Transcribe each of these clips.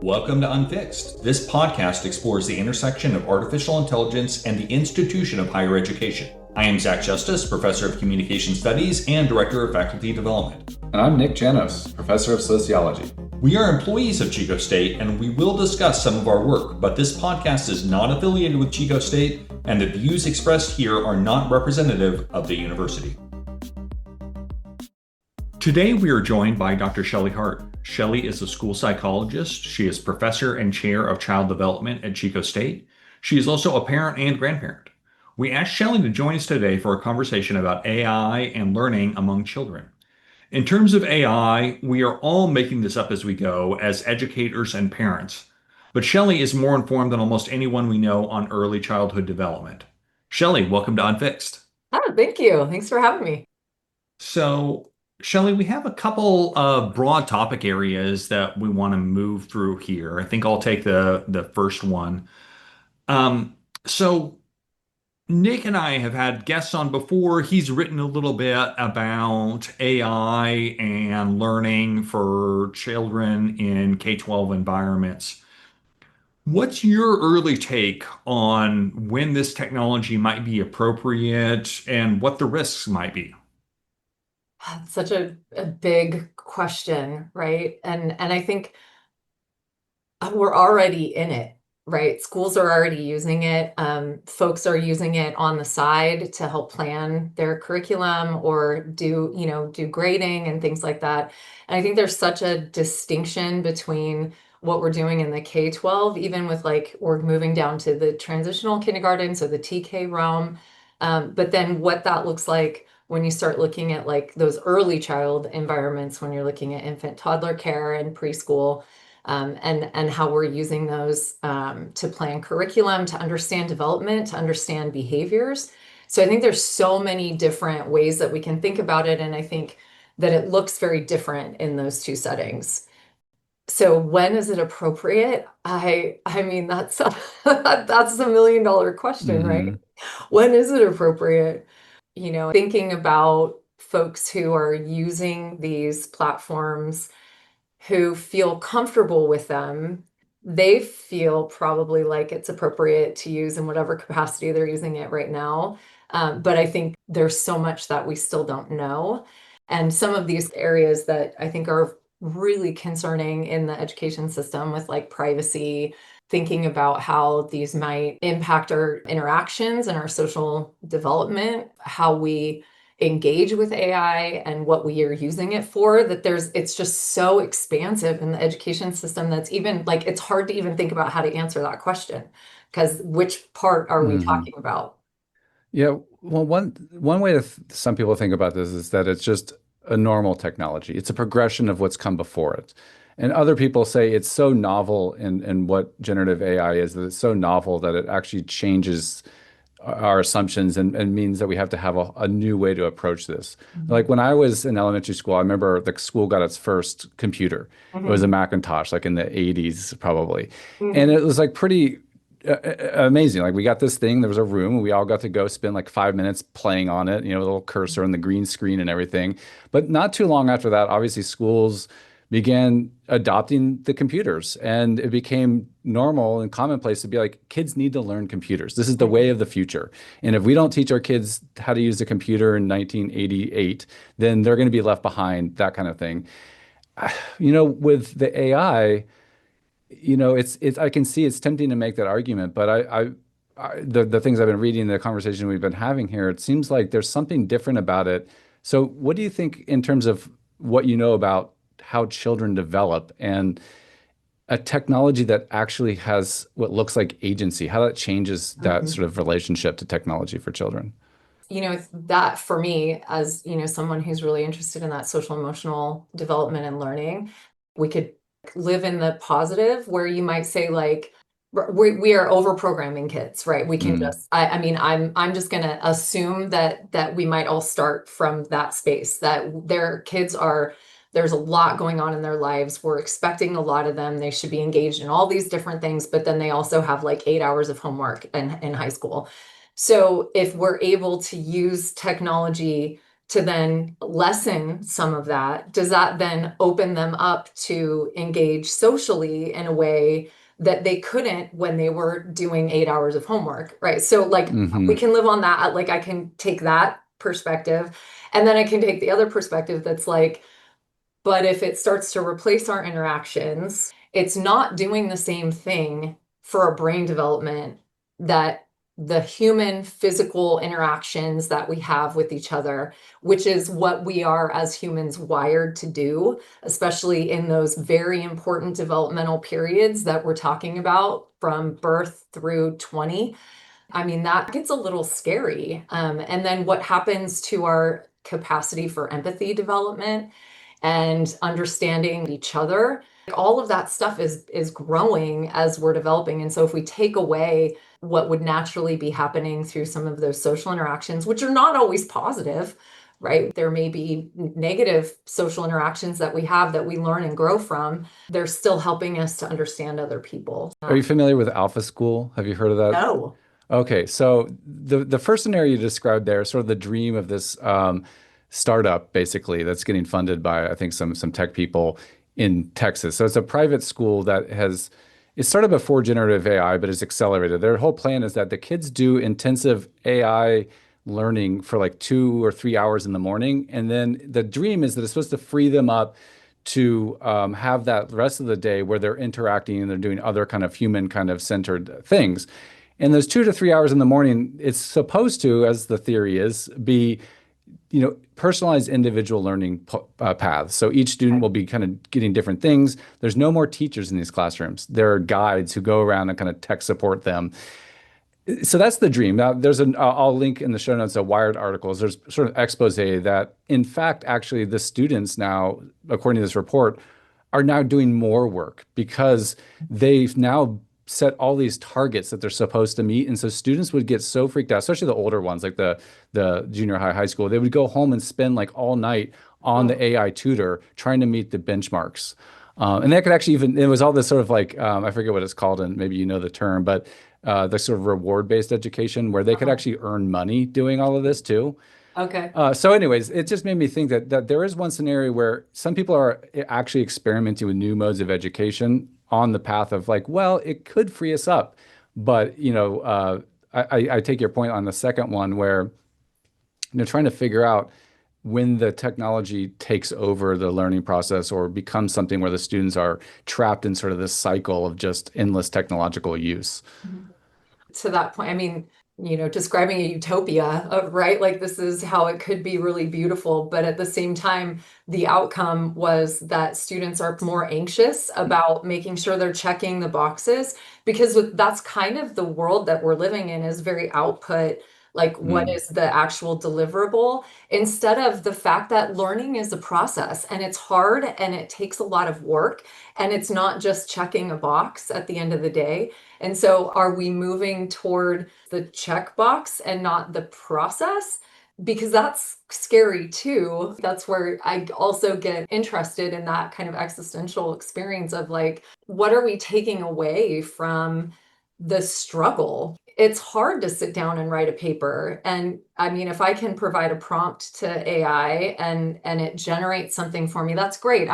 Welcome to Unfixed. This podcast explores the intersection of artificial intelligence and the institution of higher education. I am Zach Justice, Professor of Communication Studies and Director of Faculty Development. And I'm Nik Janos, Professor of Sociology. We are employees of Chico State, and we will discuss some of our work, but this podcast is not affiliated with Chico State, and the views expressed here are not representative of the university. Today we are joined by Dr. Shelley Hart. Shelley is a school psychologist. She is professor and chair of child development at Chico State. She is also a parent and grandparent. We asked Shelley to join us today for a conversation about AI and learning among children. In terms of AI, we are all making this up as we go as educators and parents. But Shelley is more informed than almost anyone we know on early childhood development. Shelley, welcome to Unfixed. Oh, thank you. Thanks for having me. So, Shelley, we have a couple of broad topic areas that we want to move through here. I think I'll take the first one. So Nik and I have had guests on before. He's written a little bit about AI and learning for children in K-12 environments. What's your early take on when this technology might be appropriate and what the risks might be? Such a big question, right? And I think we're already in it, right? Schools are already using it. Folks are using it on the side to help plan their curriculum or do grading and things like that. And I think there's such a distinction between what we're doing in the K-12, even with we're moving down to the transitional kindergarten, so the TK realm. But then what that looks like when you start looking at those early child environments, when you're looking at infant toddler care and preschool, and how we're using those to plan curriculum, to understand development, to understand behaviors. So I think there's so many different ways that we can think about it, and I think that it looks very different in those two settings. So when is it appropriate? I mean, that's that's a $1 million question, right? When is it appropriate? Thinking about folks who are using these platforms, who feel comfortable with them, they feel probably like it's appropriate to use in whatever capacity they're using it right now. But I think there's so much that we still don't know. And some of these areas that I think are really concerning in the education system with privacy, thinking about how these might impact our interactions and our social development, how we engage with AI and what we are using it for, it's just so expansive in the education system that's even it's hard to even think about how to answer that question, because which part are we talking about? Yeah, well, one way some people think about this is that it's just a normal technology. It's a progression of what's come before it. And other people say it's so novel in what generative AI is, that it's so novel that it actually changes our assumptions and means that we have to have a new way to approach this. Like when I was in elementary school, I remember the school got its first computer. It was a Macintosh, in the 80s probably. And it was pretty amazing. We got this thing, there was a room, and we all got to go spend 5 minutes playing on it, a little cursor and the green screen and everything. But not too long after that, obviously schools began adopting the computers, and it became normal and commonplace to be kids need to learn computers. This is the way of the future. And if we don't teach our kids how to use a computer in 1988, then they're going to be left behind, that kind of thing. With the AI, it's I can see it's tempting to make that argument, but the things I've been reading, the conversation we've been having here, it seems like there's something different about it. So what do you think in terms of what you know about how children develop and a technology that actually has what looks like agency, how that changes that sort of relationship to technology for children? That for me, as someone who's really interested in that social emotional development and learning, we could live in the positive where you might say we are over programming kids, right? We can just, I mean, I'm just going to assume that we might all start from that space, that their kids there's a lot going on in their lives. We're expecting a lot of them. They should be engaged in all these different things, but then they also have 8 hours of homework in high school. So if we're able to use technology to then lessen some of that, does that then open them up to engage socially in a way that they couldn't when they were doing 8 hours of homework, right? So like we can live on that. Like I can take that perspective, and then I can take the other perspective that's like, but if it starts to replace our interactions, it's not doing the same thing for our brain development that the human physical interactions that we have with each other, which is what we are as humans wired to do, especially in those very important developmental periods that we're talking about from birth through 20. I mean, that gets a little scary. And then what happens to our capacity for empathy development and understanding each other? All of that stuff is growing as we're developing. And so if we take away what would naturally be happening through some of those social interactions, which are not always positive, right? There may be negative social interactions that we have that we learn and grow from. They're still helping us to understand other people. Are you familiar with Alpha School? Have you heard of that? No. Okay, so the first scenario you described there, sort of the dream of this startup, basically, that's getting funded by, I think, some tech people in Texas. So it's a private school that it started before generative AI, but it's accelerated. Their whole plan is that the kids do intensive AI learning for like 2 or 3 hours in the morning, and then the dream is that it's supposed to free them up to have that rest of the day where they're interacting and they're doing other kind of human kind of centered things. And those 2 to 3 hours in the morning, it's supposed to, as the theory is, be, personalized individual learning paths. So each student will be kind of getting different things. There's no more teachers in these classrooms. There are guides who go around and kind of tech support them. So that's the dream. Now, I'll link in the show notes a Wired articles. There's sort of expose that, in fact, actually, the students now, according to this report, are now doing more work because they've now set all these targets that they're supposed to meet. And so students would get so freaked out, especially the older ones, like the junior high school. They would go home and spend like all night on the AI tutor trying to meet the benchmarks. And that could actually it was all this sort of like, I forget what it's called, and maybe you know the term, but the sort of reward-based education where they could actually earn money doing all of this too. Okay. So anyways, it just made me think that there is one scenario where some people are actually experimenting with new modes of education on the path of like, well, it could free us up. But, I take your point on the second one where, trying to figure out when the technology takes over the learning process or becomes something where the students are trapped in sort of this cycle of just endless technological use. To that point, I mean, describing a utopia, right? Like this is how it could be really beautiful. But at the same time, the outcome was that students are more anxious about making sure they're checking the boxes because that's kind of the world that we're living in, is very output. Like what is the actual deliverable, instead of the fact that learning is a process and it's hard and it takes a lot of work and it's not just checking a box at the end of the day. And so are we moving toward the checkbox and not the process? Because that's scary too. That's where I also get interested in that kind of existential experience of like, what are we taking away from the struggle? It's hard to sit down and write a paper. And I mean, if I can provide a prompt to AI and it generates something for me, that's great.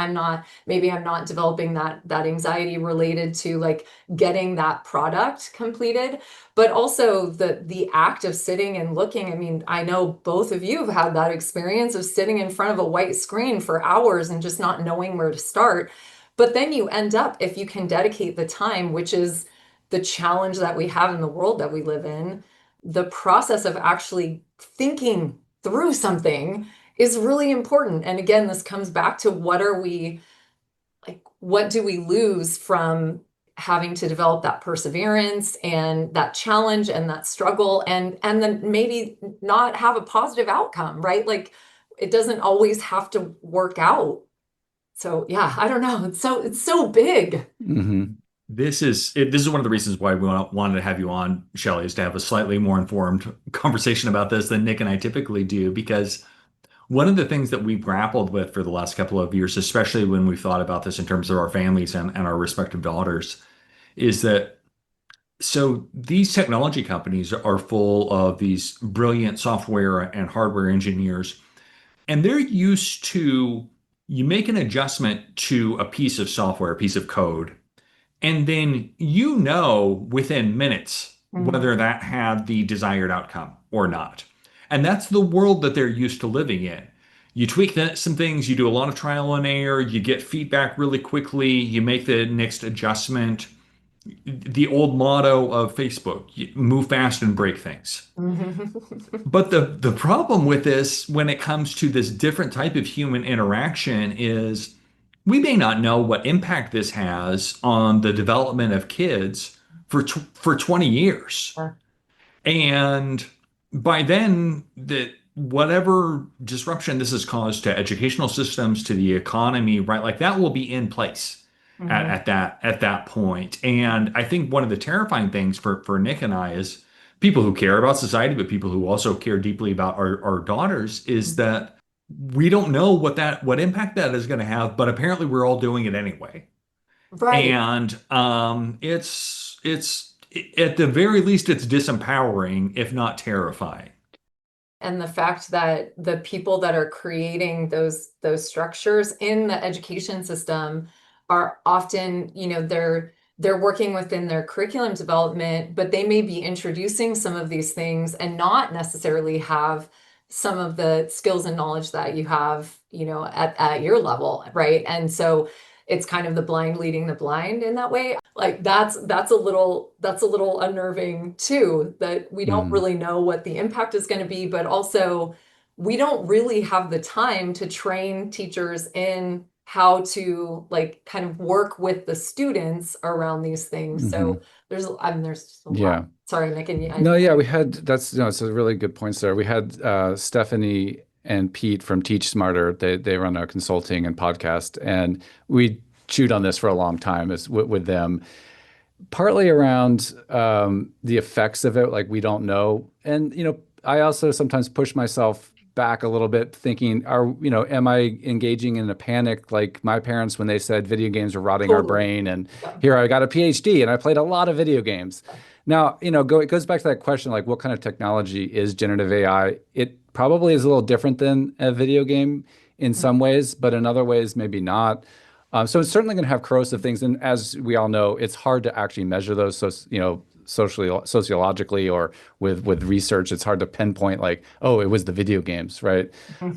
Maybe I'm not developing that anxiety related to like getting that product completed, but also the act of sitting and looking. I mean, I know both of you have had that experience of sitting in front of a white screen for hours and just not knowing where to start. But then you end up, if you can dedicate the time, which is the challenge that we have in the world that we live in, the process of actually thinking through something is really important. And again, this comes back to what do we lose from having to develop that perseverance and that challenge and that struggle and then maybe not have a positive outcome, right? Like it doesn't always have to work out. So yeah, I don't know. It's so big. Mm-hmm. This is one of the reasons why we wanted to have you on, Shelley, is to have a slightly more informed conversation about this than Nik and I typically do, because one of the things that we've grappled with for the last couple of years, especially when we've thought about this in terms of our families and our respective daughters, is that so these technology companies are full of these brilliant software and hardware engineers and they're used to you make an adjustment to a piece of software, a piece of code, and then you know within minutes Mhm. whether that had the desired outcome or not. And that's the world that they're used to living in. You tweak some things, you do a lot of trial and error, you get feedback really quickly, you make the next adjustment. The old motto of Facebook, move fast and break things. Mhm. But the problem with this when it comes to this different type of human interaction is we may not know what impact this has on the development of kids for 20 years. Yeah. And by then, that whatever disruption this has caused to educational systems, to the economy, right, like that will be in place Mhm. at that point. And I think one of the terrifying things for Nick and I is people who care about society, but people who also care deeply about our daughters, is that we don't know what impact that is going to have, but apparently we're all doing it anyway. Right. And it's at the very least it's disempowering, if not terrifying. And the fact that the people that are creating those structures in the education system are often, they're working within their curriculum development, but they may be introducing some of these things and not necessarily have some of the skills and knowledge that you have, at your level, right? And so it's kind of the blind leading the blind in that way. Like that's a little unnerving too, that we don't Mm, really know what the impact is going to be, but also we don't really have the time to train teachers in how to like kind of work with the students around these things. So hmm. there's just a lot. Yeah. Sorry, Nick, and No, yeah, we had that's it's a really good points there. We had Stephanie and Pete from Teach Smarter. They run a consulting and podcast, and we chewed on this for a long time as with them, partly around the effects of it, like we don't know. And I also sometimes push myself back a little bit, thinking, am I engaging in a panic like my parents when they said video games are rotting our totally. brain? And Yeah. here I got a PhD and I played a lot of video games. Now, it goes back to that question, like what kind of technology is generative AI? It probably is a little different than a video game in some ways, but in other ways, maybe not. So it's certainly going to have corrosive things, and as we all know, it's hard to actually measure those. So sociologically, or with research, it's hard to pinpoint like, oh, it was the video games, right?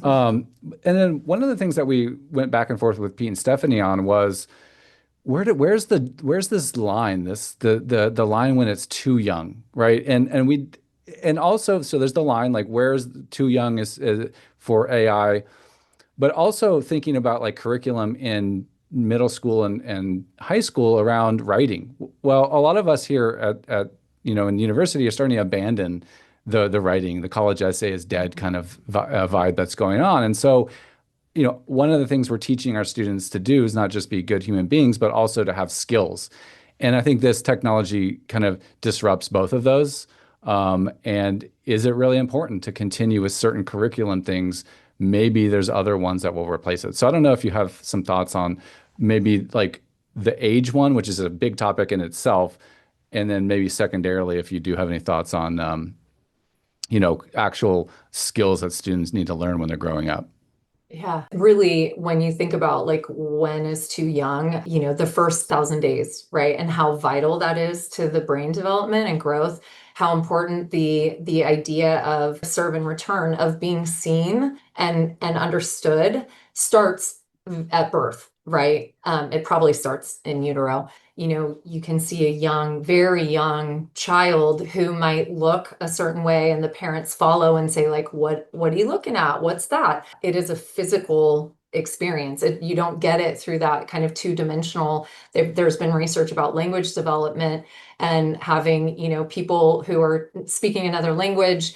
Um, and then one of the things that we went back and forth with Pete and Stephanie on was where's this line, the line when it's too young, right? And also, so there's the line like where's too young is for AI, but also thinking about like curriculum in middle school and high school around writing. Well, a lot of us here in university are starting to abandon the writing, the college essay is dead kind of vibe that's going on. And so, one of the things we're teaching our students to do is not just be good human beings, but also to have skills. And I think this technology kind of disrupts both of those. And is it really important to continue with certain curriculum things? Maybe there's other ones that will replace it. So I don't know if you have some thoughts on maybe like the age one, which is a big topic in itself, and then maybe secondarily, if you do have any thoughts on, actual skills that students need to learn when they're growing up. Yeah, really, when you think about like when is too young, the first 1,000 days, right? And how vital that is to the brain development and growth, how important the idea of serve and return, of being seen and understood starts at birth, right? It probably starts in utero. You can see a young, very young child who might look a certain way, and the parents follow and say, like, what are you looking at? What's that? It is a physical experience. You don't get it through that kind of two-dimensional. There's been research about language development and having, people who are speaking another language.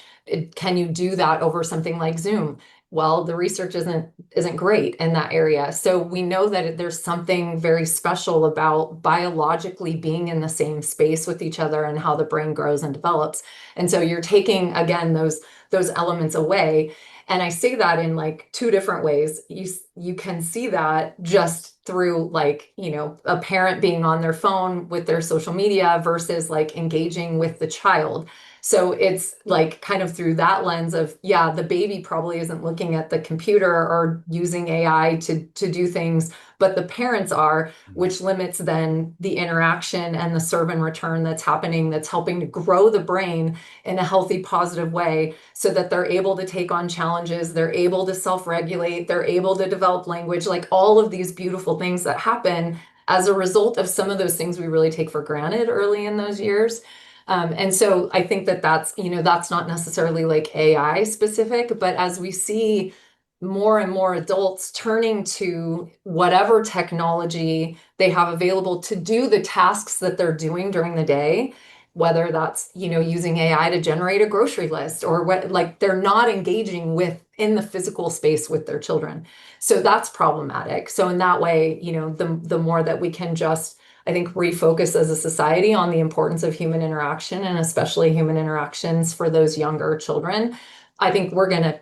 Can you do that over something like Zoom? Well, the research isn't great in that area. So we know that there's something very special about biologically being in the same space with each other and how the brain grows and develops. And so you're taking again those elements away. And I say that in like two different ways. You can see that just through like, a parent being on their phone with their social media versus like engaging with the child. So it's like kind of through that lens of, yeah, the baby probably isn't looking at the computer or using AI to do things, but the parents are, which limits then the interaction and the serve and return that's happening, that's helping to grow the brain in a healthy, positive way so that they're able to take on challenges, they're able to self-regulate, they're able to develop language, like all of these beautiful things that happen as a result of some of those things we really take for granted early in those years. And so I think that that's not necessarily like AI specific, but as we see more and more adults turning to whatever technology they have available to do the tasks that they're doing during the day, whether that's, using AI to generate a grocery list or what, like they're not engaging with in the physical space with their children. So that's problematic. So in that way, the more that we can just, I think, refocus as a society on the importance of human interaction and especially human interactions for those younger children, I think we're going to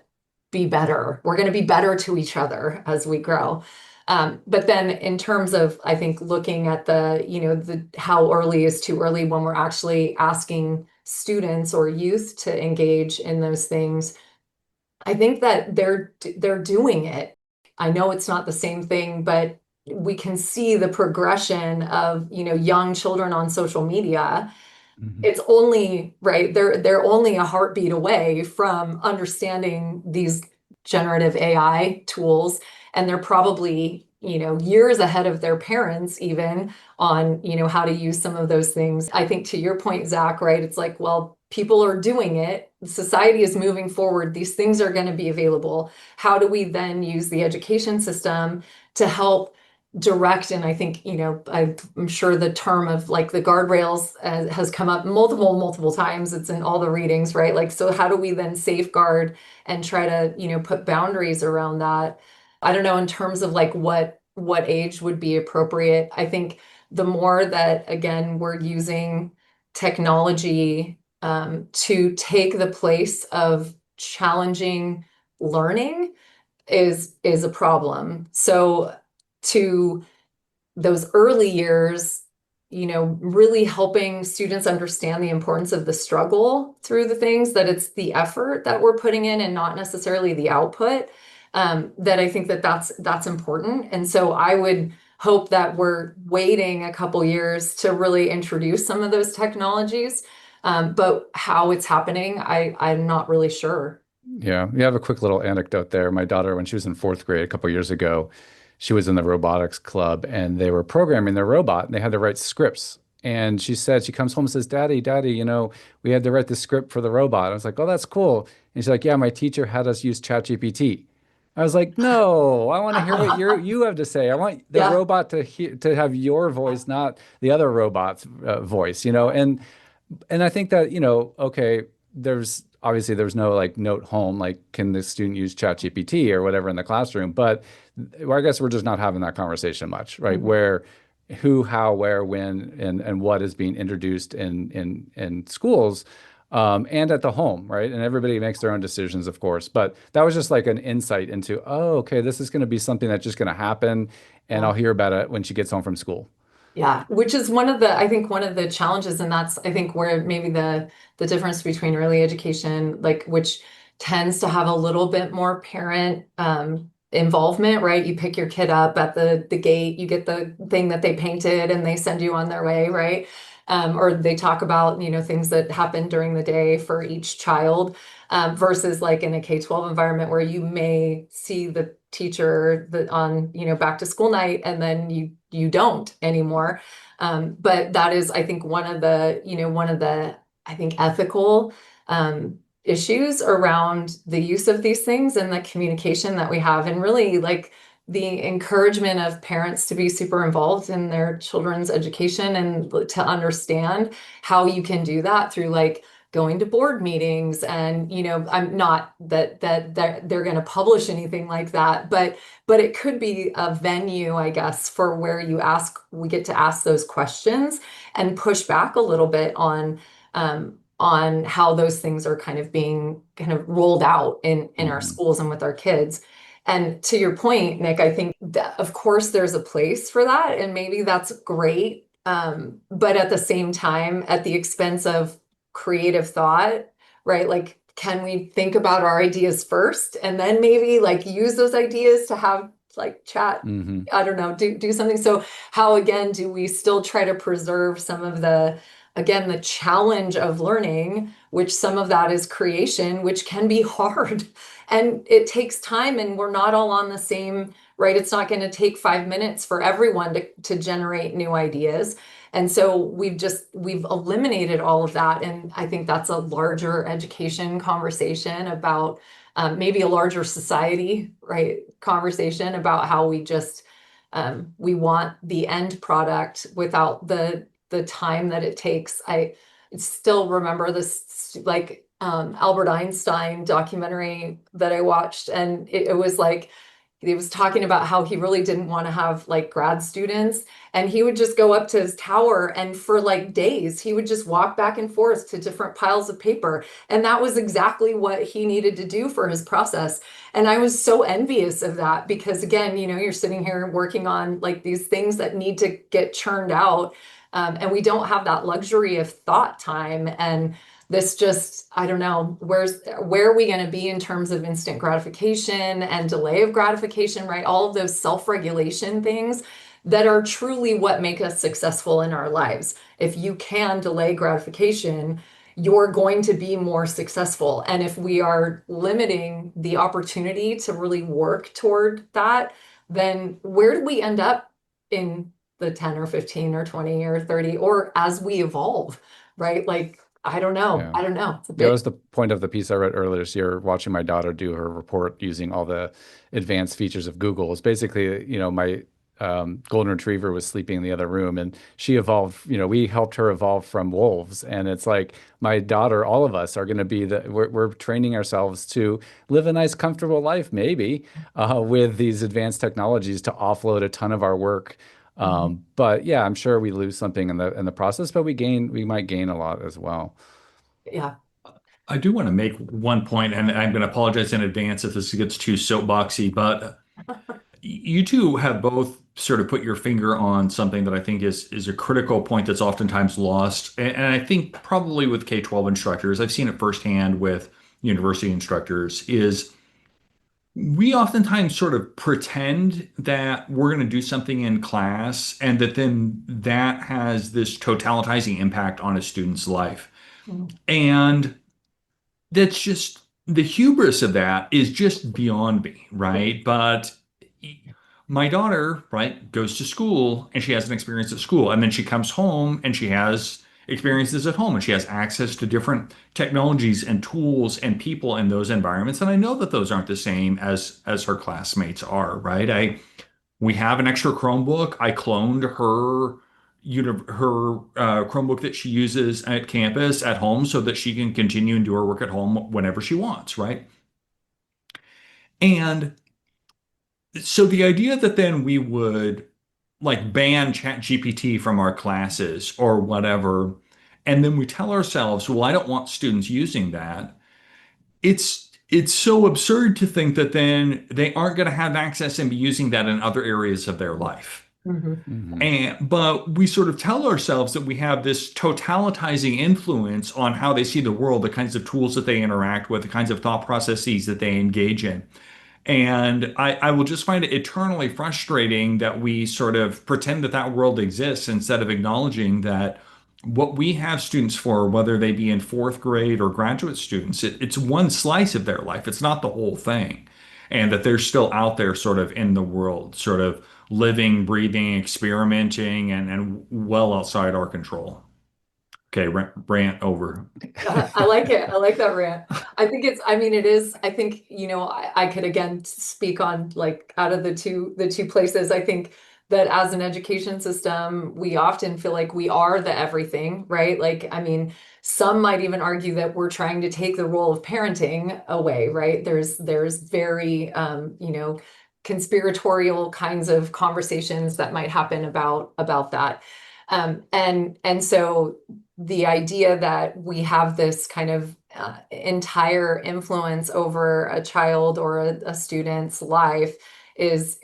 be better. We're going to be better to each other as we grow. But then in terms of, I think, looking at the how early is too early when we're actually asking students or youth to engage in those things, I think that they're doing it. I know it's not the same thing, but we can see the progression of, young children on social media. Mhm. It's only right, they're only a heartbeat away from understanding these generative AI tools, and they're probably, years ahead of their parents even on, how to use some of those things. I think to your point, Zach, right? It's like, well, people are doing it. Society is moving forward. These things are going to be available. How do we then use the education system to help direct? And I think, I'm sure the term of like the guardrails has come up multiple times. It's in all the readings, right? Like, so how do we then safeguard and try to, put boundaries around that? I don't know, in terms of like what age would be appropriate. I think the more that, again, we're using technology to take the place of challenging learning is a problem. So to those early years, really helping students understand the importance of the struggle through the things, that it's the effort that we're putting in and not necessarily the output, that I think that's important. And so I would hope that we're waiting a couple years to really introduce some of those technologies. But how it's happening, I'm not really sure. Yeah, we have a quick little anecdote there. My daughter, when she was in fourth grade a couple years ago, she was in the robotics club and they were programming their robot and they had to write scripts. And she said, she comes home and says, Daddy, we had to write the script for the robot. I was like, oh, that's cool. And she's like, yeah, my teacher had us use ChatGPT. I was like, no, I want to hear what you have to say. I want the Yeah, robot to have your voice, not the other robot's voice. And I think that, okay, there's no like note home, like can the student use ChatGPT or whatever in the classroom, but I guess we're just not having that conversation much, right? mhm, Where who, how, where, when, and what is being introduced in schools, and at the home, right? And everybody makes their own decisions, of course. But that was just like an insight into, oh, okay, this is going to be something that's just going to happen, and I'll yeah. hear about it when she gets home from school. Yeah, which is I think one of the challenges, and that's, I think, where maybe the difference between early education, like which tends to have a little bit more parent involvement, right? You pick your kid up at the gate, you get the thing that they painted, and they send you on their way, right? Or they talk about, things that happen during the day for each child, versus like in a K-12 environment where you may see the teacher on, back to school night, and then you don't anymore. But that is, I think, one of the I think ethical issues around the use of these things and the communication that we have, and really like the encouragement of parents to be super involved in their children's education and to understand how you can do that through like going to board meetings. And I'm not that they're going to publish anything like that, but it could be a venue, I guess, for where we get to ask those questions and push back a little bit on how those things are kind of being kind of rolled out in our Mhm. schools and with our kids. And to your point, Nick, I think that of course there's a place for that, and maybe that's great. But at the same time, at the expense of creative thought, right? Like, can we think about our ideas first and then maybe like use those ideas to have like chat, Hmm. I don't know, do something. So how again do we still try to preserve some of the, again, the challenge of learning, which some of that is creation, which can be hard and it takes time and we're not all on the same, right? It's not going to take 5 minutes for everyone to generate new ideas. And so we've eliminated all of that. And I think that's a larger education conversation about maybe a larger society, right? Conversation about how we just we want the end product without the time that it takes. I still remember this like Albert Einstein documentary that I watched, and it was like he was talking about how he really didn't want to have like grad students, and he would just go up to his tower and for like days he would just walk back and forth to different piles of paper, and that was exactly what he needed to do for his process. And I was so envious of that because again, you know, you're sitting here working on like these things that need to get churned out, and we don't have that luxury of thought time. And this just, I don't know, where are we going to be in terms of instant gratification and delay of gratification, right? All of those self-regulation things that are truly what make us successful in our lives. If you can delay gratification, you're going to be more successful. And if we are limiting the opportunity to really work toward that, then where do we end up in the 10 or 15 or 20 or 30 or as we evolve, right? Like, I don't know. Yeah. I don't know. It's a Yeah, that big. was the point of the piece I read earlier this year, watching my daughter do her report using all the advanced features of Google. It's basically, my golden retriever was sleeping in the other room and she evolved, we helped her evolve from wolves. And it's like my daughter, all of us are going to be we're training ourselves to live a nice, comfortable life, maybe with these advanced technologies to offload a ton of our work. Mhm. But yeah, I'm sure we lose something in the process, but we might gain a lot as well. Yeah. I do want to make one point, and I'm going to apologize in advance if this gets too soapboxy, but you two have both sort of put your finger on something that I think is a critical point that's oftentimes lost. And I think probably with K-12 instructors, I've seen it firsthand with university instructors, is we oftentimes sort of pretend that we're going to do something in class and that then that has this totalitizing impact on a student's life. Mhm. And that's just the hubris of that is just beyond me, right? But my daughter, right, goes to school and she has an experience at school, and then she comes home and she has experiences at home and she has access to different technologies and tools and people in those environments. And I know that those aren't the same as her classmates are, right? We have an extra Chromebook. I cloned her Chromebook that she uses at campus at home so that she can continue and do her work at home whenever she wants, right? And so the idea that then we would like ban ChatGPT from our classes or whatever, and then we tell ourselves, well, I don't want students using that. It's so absurd to think that then they aren't going to have access and be using that in other areas of their life. Mhm. Hmm. But we sort of tell ourselves that we have this totalitizing influence on how they see the world, the kinds of tools that they interact with, the kinds of thought processes that they engage in. And I will just find it eternally frustrating that we sort of pretend that that world exists instead of acknowledging that what we have students for, whether they be in fourth grade or graduate students, it's one slice of their life. It's not the whole thing. And that they're still out there sort of in the world, sort of living, breathing, experimenting, and well outside our control. Okay, rant over. I like it. I like that rant. I think I mean, it is, I think, I could again speak on like out of the two places. I think that as an education system, we often feel like we are the everything, right? Like, I mean, some might even argue that we're trying to take the role of parenting away, right? There's very, conspiratorial kinds of conversations that might happen about that. And so the idea that we have this kind of entire influence over a child or a student's life is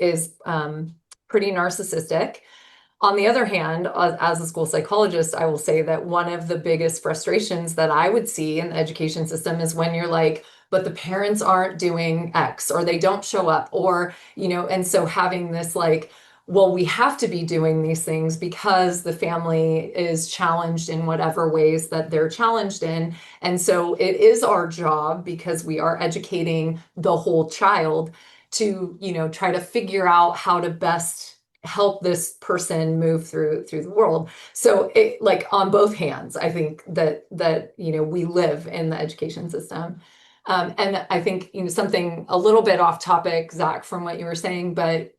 pretty narcissistic. On the other hand, as a school psychologist, I will say that one of the biggest frustrations that I would see in the education system is when you're like, but the parents aren't doing X, or they don't show up, or, and so having this like, well, we have to be doing these things because the family is challenged in whatever ways that they're challenged in. And so it is our job, because we are educating the whole child, to, try to figure out how to best help this person move through the world. So it, like, on both hands, I think that we live in the education system. And I think, something a little bit off topic, Zach, from what you were saying, but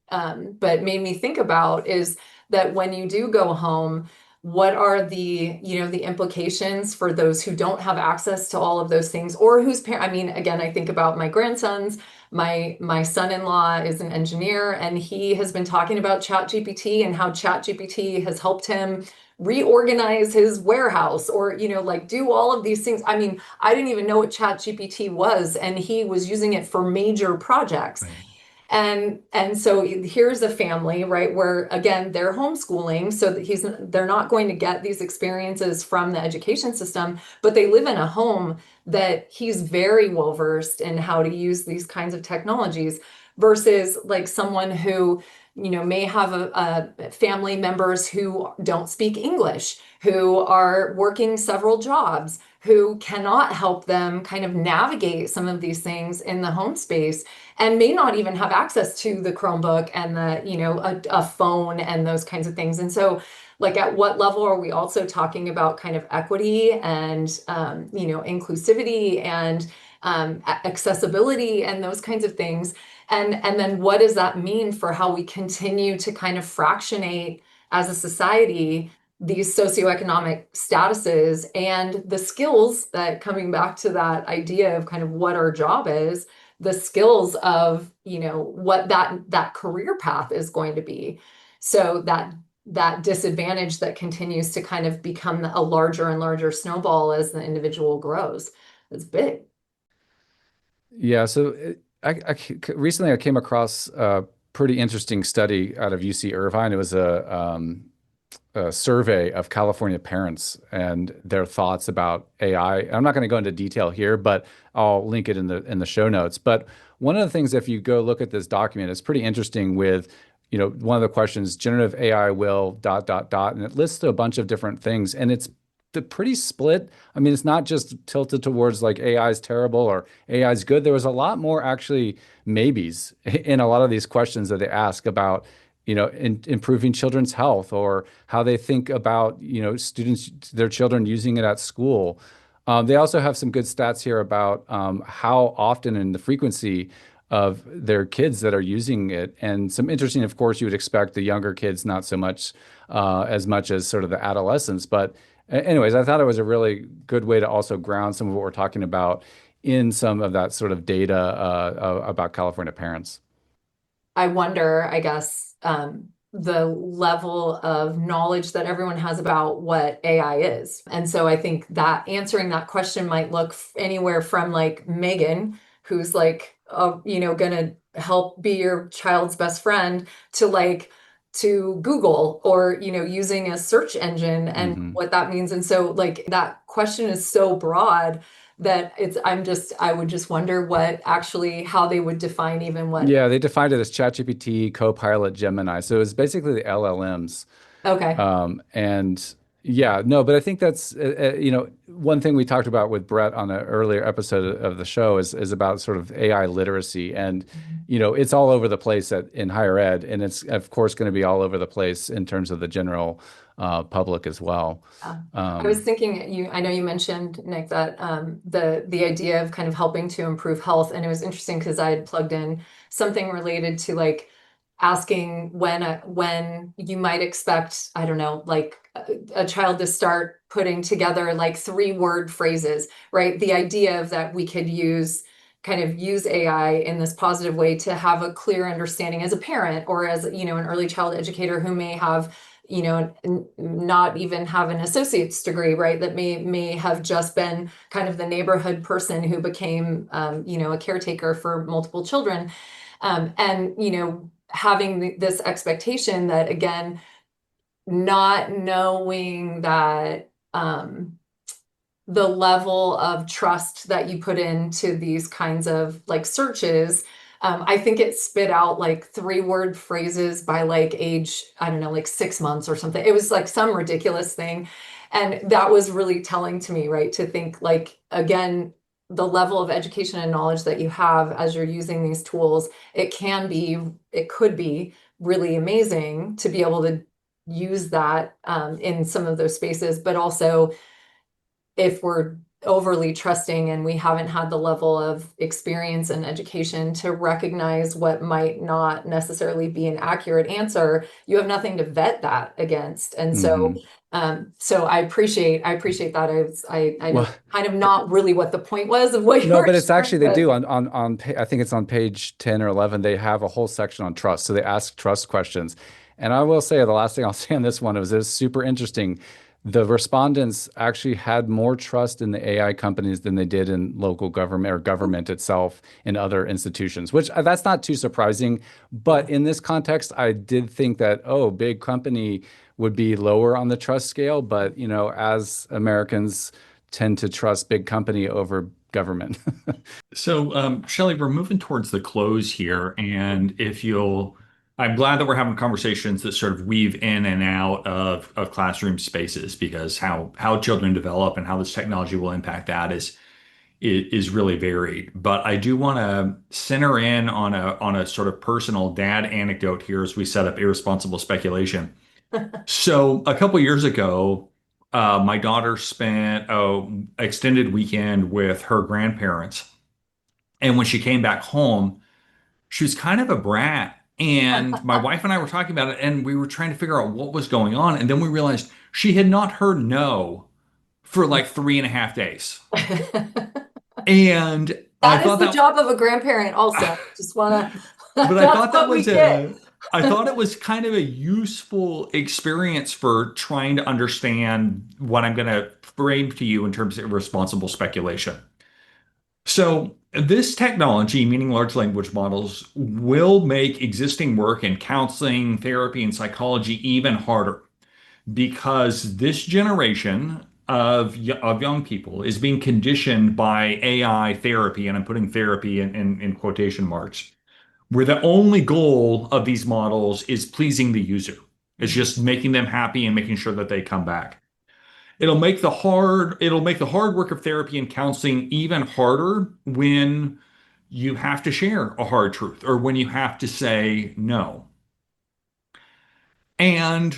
made me think about is that when you do go home, what are the implications for those who don't have access to all of those things, or whose parent, I mean, again, I think about my grandsons. My son-in-law is an engineer, and he has been talking about ChatGPT and how ChatGPT has helped him reorganize his warehouse, or like do all of these things. I mean, I didn't even know what ChatGPT was, and he was using it for major projects. Right. And so here's a family, right, where again they're homeschooling, so that they're not going to get these experiences from the education system, but they live in a home that he's very well versed in how to use these kinds of technologies, versus like someone who may have a family members who don't speak English, who are working several jobs, who cannot help them kind of navigate some of these things in the home space, and may not even have access to the Chromebook and a phone and those kinds of things. And so, like, at what level are we also talking about kind of equity and inclusivity and accessibility and those kinds of things? And then what does that mean for how we continue to kind of fractionate as a society these socioeconomic statuses and the skills that, coming back to that idea of kind of what our job is, the skills of, what that career path is going to be. So that disadvantage that continues to kind of become a larger and larger snowball as the individual grows. It's big. Yeah, so recently I came across a pretty interesting study out of UC Irvine. It was a survey of California parents and their thoughts about AI. I'm not going to go into detail here, but I'll link it in the show notes. But one of the things, if you go look at this document, it's pretty interesting with, one of the questions, generative AI will ... and it lists a bunch of different things, and it's pretty split. I mean, it's not just tilted towards like AI is terrible or AI is good. There was a lot more actually maybes in a lot of these questions that they ask about, improving children's health, or how they think about, students, their children using it at school. They also have some good stats here about how often and the frequency of their kids that are using it. And some interesting, of course, you would expect the younger kids, not so much as sort of the adolescents. But anyways, I thought it was a really good way to also ground some of what we're talking about in some of that sort of data about California parents. I wonder, I guess, the level of knowledge that everyone has about what AI is. And so I think that answering that question might look anywhere from like Megan, who's like, going to help be your child's best friend, to like, to Google, or, using a search engine and what that means. And so like that question is so broad that I would just wonder how they would define even what. Yeah, they defined it as ChatGPT, Copilot, Gemini. So it's basically the LLMs. Okay. And yeah, no, but I think that's, one thing we talked about with Brett on an earlier episode of the show is about sort of AI literacy. And, it's all over the place in higher ed. And it's, of course, going to be all over the place in terms of the general public as well. I was thinking, I know you mentioned, Nik, that the idea of kind of helping to improve health, and it was interesting because I had plugged in something related to like asking when you might expect, I don't know, like a child to start putting together like 3-word phrases, right? The idea of that we could use AI in this positive way to have a clear understanding as a parent, or as, an early child educator who may have, not even have an associate's degree, right? That may have just been kind of the neighborhood person who became, a caretaker for multiple children. And, having this expectation that, again, not knowing that the level of trust that you put into these kinds of like searches, I think it spit out like 3-word phrases by like age, I don't know, like 6 months or something. It was like some ridiculous thing. And that was really telling to me, right? To think like, again, the level of education and knowledge that you have as you're using these tools, it could be really amazing to be able to use that in some of those spaces, but also if we're overly trusting and we haven't had the level of experience and education to recognize what might not necessarily be an accurate answer, you have nothing to vet that against. And so, Mhm. so I appreciate that. I know Well, kind of not really what the point was of what you no, were but it's sharing, actually they but do I think it's on page 10 or 11. They have a whole section on trust. So they ask trust questions. And I will say the last thing I'll say on this one is it was super interesting. The respondents actually had more trust in the AI companies than they did in local government or government itself in other institutions, which that's not too surprising. yeah. But in this context, I did think that, oh, big company would be lower on the trust scale. But, as Americans tend to trust big company over government. So, Shelley, we're moving towards the close here, and I'm glad that we're having conversations that sort of weave in and out of classroom spaces because how children develop and how this technology will impact that is really varied. But I do want to center in on a sort of personal dad anecdote here as we set up irresponsible speculation. So, a couple years ago, my daughter spent a extended weekend with her grandparents. And when she came back home, she was kind of a brat. And my wife and I were talking about it, and we were trying to figure out what was going on. And then we realized she had not heard no for like 3.5 days. And I That is thought the that, job of a grandparent also. Just wanna, but I that's thought that what was we get. I thought it was kind of a useful experience for trying to understand what I'm going to frame to you in terms of irresponsible speculation. So, this technology, meaning large language models, will make existing work in counseling, therapy, and psychology even harder because this generation of young people is being conditioned by AI therapy, and I'm putting therapy in quotation marks, where the only goal of these models is pleasing the user. It's just making them happy and making sure that they come back. It'll make the hard work of therapy and counseling even harder when you have to share a hard truth or when you have to say no. And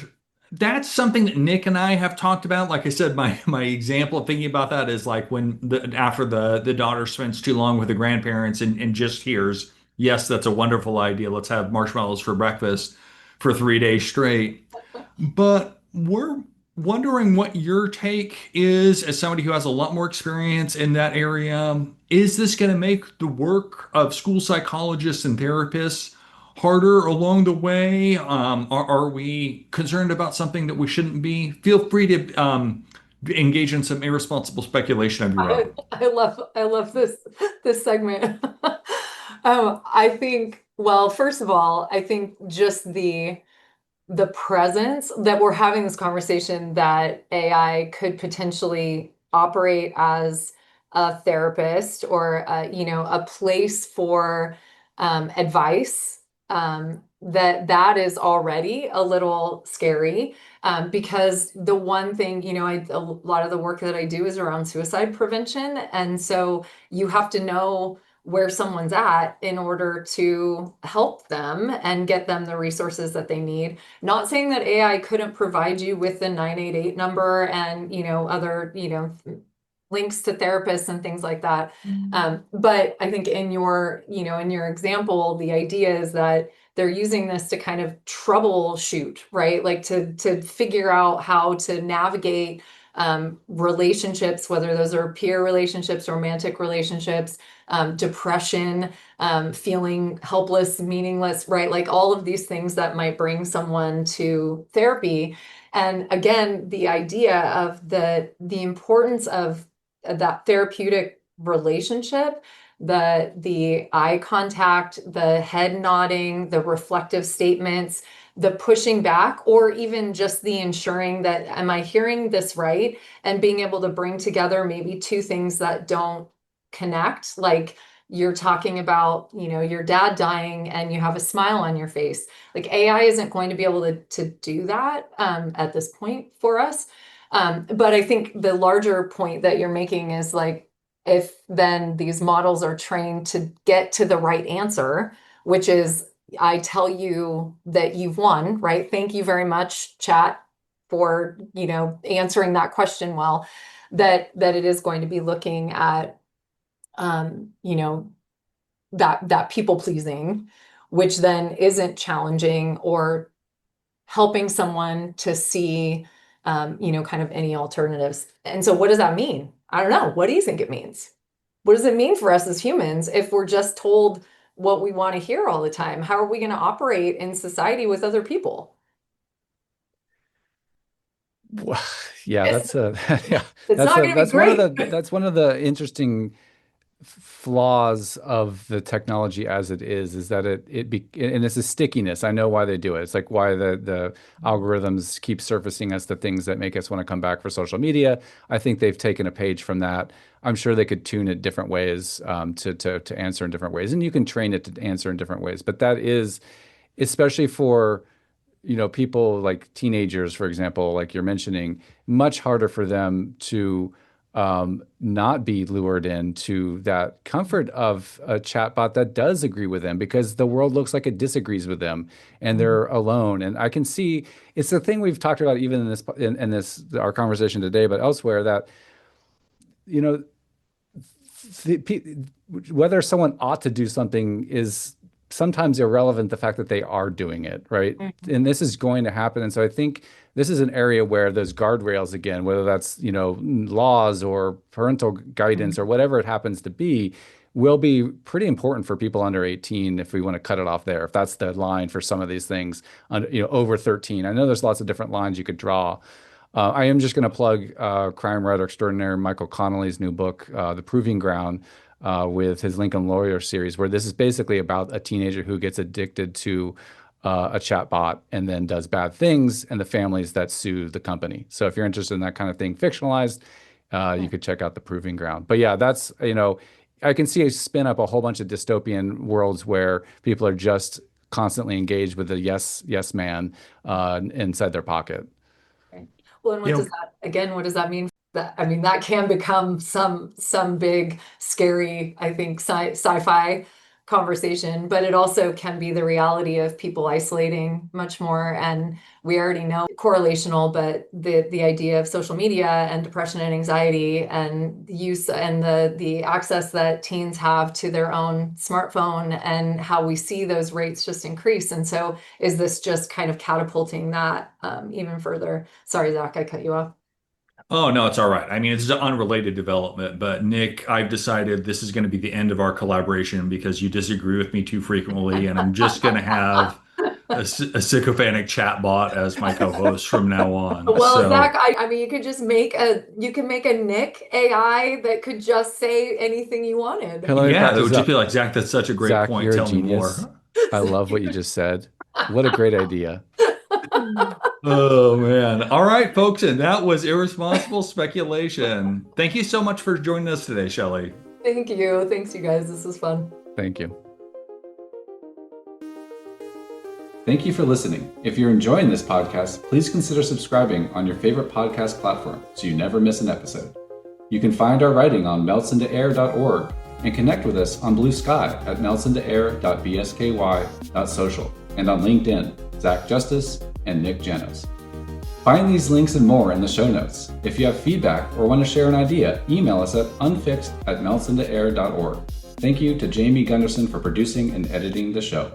that's something that Nik and I have talked about. Like I said, my example of thinking about that is like when after the daughter spends too long with the grandparents and just hears, yes, that's a wonderful idea. Let's have marshmallows for breakfast for 3 days straight. But we're wondering what your take is as somebody who has a lot more experience in that area. Is this going to make the work of school psychologists and therapists harder along the way? Are we concerned about something that we shouldn't be? Feel free to engage in some irresponsible speculation of your own. I love this segment. I think, well, first of all, I think just the presence that we're having this conversation that AI could potentially operate as a therapist or a place for advice, that is already a little scary, because the one thing, a lot of the work that I do is around suicide prevention, and so you have to know where someone's at in order to help them and get them the resources that they need. Not saying that AI couldn't provide you with the 988 number and, other, links to therapists and things like that. But I think in your example, the idea is that they're using this to kind of troubleshoot, right? Like to figure out how to navigate relationships, whether those are peer relationships, romantic relationships, depression, feeling helpless, meaningless, right? Like all of these things that might bring someone to therapy. And again, the idea of the importance of that therapeutic relationship, the eye contact, the head nodding, the reflective statements, the pushing back, or even just the ensuring that, am I hearing this right? And being able to bring together maybe two things that don't connect, like you're talking about, your dad dying and you have a smile on your face. Like AI isn't going to be able to do that at this point for us. But I think the larger point that you're making is like, if then these models are trained to get to the right answer, which is, I tell you that you've won, right? Thank you very much, chat, for, answering that question well, that it is going to be looking at, that people pleasing, which then isn't challenging or helping someone to see, kind of any alternatives. And so what does that mean? I don't know. What do you think it means? What does it mean for us as humans if we're just told what we want to hear all the time? How are we going to operate in society with other people? Yeah, It's yeah, not going to be great. that's one of the interesting flaws of the technology as it is that and it's a stickiness. I know why they do it. It's like why the algorithms keep surfacing us the things that make us want to come back for social media. I think they've taken a page from that. I'm sure they could tune it different ways to answer in different ways, and you can train it to answer in different ways. But that is, especially for people like teenagers, for example, like you're mentioning, much harder for them to not be lured into that comfort of a chatbot that does agree with them, because the world looks like it disagrees with them and they're alone. And I can see it's the thing we've talked about even in this our conversation today, but elsewhere, that you know whether someone ought to do something is sometimes irrelevant, the fact that they are doing it, right? And this is going to happen. And so I think this is an area where those guardrails, again, whether that's, laws or parental guidance or whatever it happens to be, will be pretty important for people under 18 if we want to cut it off there. If that's the line for some of these things, over 13. I know there's lots of different lines you could draw. I am just going to plug crime writer extraordinaire Michael Connolly's new book, The Proving Ground, with his Lincoln Lawyer series, where this is basically about a teenager who gets addicted to a chatbot and then does bad things, and the families that sue the company. So if you're interested in that kind of thing, fictionalized, you could check out The Proving Ground. But yeah, that's, I can see a spin up a whole bunch of dystopian worlds where people are just constantly engaged with the yes man inside their pocket. Right. Well, and what does that mean? That can become some big, scary, I think, sci-fi conversation, but it also can be the reality of people isolating much more. And we already know correlational, but the idea of social media and depression and anxiety and use and the access that teens have to their own smartphone and how we see those rates just increase. And so is this just kind of catapulting that even further? Sorry, Zach, I cut you off. Oh, no, it's all right. I mean, it's an unrelated development, but Nik, I've decided this is going to be the end of our collaboration because you disagree with me too frequently, and I'm just going to have a sycophantic chatbot as my co-host from now on. Well, So, Zach, you could just make a Nik AI that could just say anything you wanted. Hey, let me yeah, back it would this just up. be like, Zach, that's such a great Zach, point. you're a Tell me more. genius. I love what you just said. What a great idea. Oh, man. All right, folks, and that was Irresponsible Speculation. Thank you so much for joining us today, Shelley. Thank you. Thanks, you guys. This was fun. Thank you. Thank you for listening. If you're enjoying this podcast, please consider subscribing on your favorite podcast platform so you never miss an episode. You can find our writing on meltsintooair.org and connect with us on Blue Sky at meltsintooair.bsky.social and on LinkedIn, Zach Justice and Nik Janos. Find these links and more in the show notes. If you have feedback or want to share an idea, email us at unfixed@meltsintooair.org. Thank you to Jamie Gunderson for producing and editing the show.